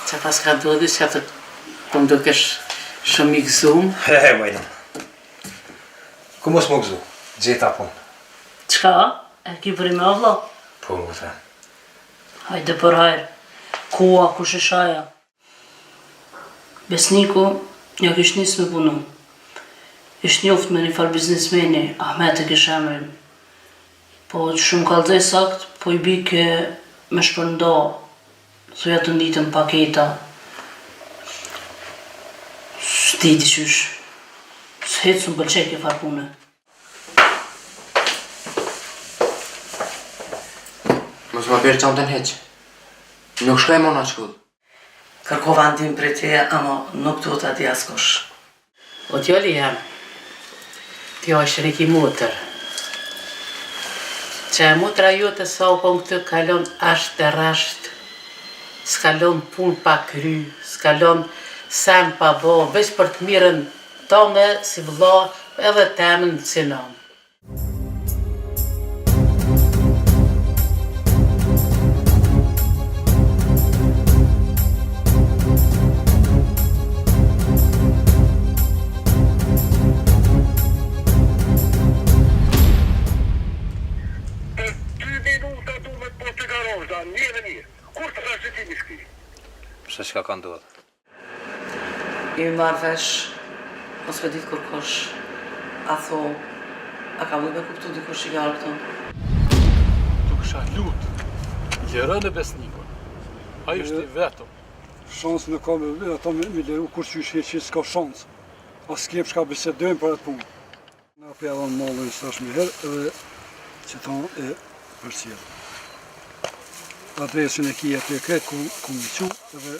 Që pas ka dodi që atë po më dukesh shumë i gëzum. Majda. Ku mos më gëzu? Gjeta punë. Qka? E ki përri me vla? Po, më të. Hajde për hajrë. Kua, ku shishaja. Besniku, një kish nis me punu. Ish njoft me një farë biznismeni, Ahmet e kish emrin. Po shumë kallëzej sakt, po i bike me shpërnda. Thuja të nditën paketa. S'di di qysh. S'hetë s'u pëlqej ke farë pune. Mos ma bjerë qantën heq. Nuk shkoj mona shkull. Kërkova ndim për teje, ama nuk do të ati askosh. O t'joli jam. T'jo është riki mutër. Që e mutra jote sa u kon këtë kalon ashtë e rasht. S'kalon pun pa kry, s'kalon sen pa bo, veç për të mirën tome si vëlla edhe temën si nam. Pse çka ka ndodhur? I marrë vesh, mos me ditë kërkosh. A tho, a ka mujt me kuptu dikush i garë këto? Tu kësha lutë, lërën e besnikon. Ajo është i vetëm. Shansë në ka ato me liru kur që ishe që s'ka shansë. As s'kem shka bisedojnë për atë punë. Na për jadon mallën s'tash me herë edhe që ta e përcjellë. Adresin e kia të e kretë ku mi qu edhe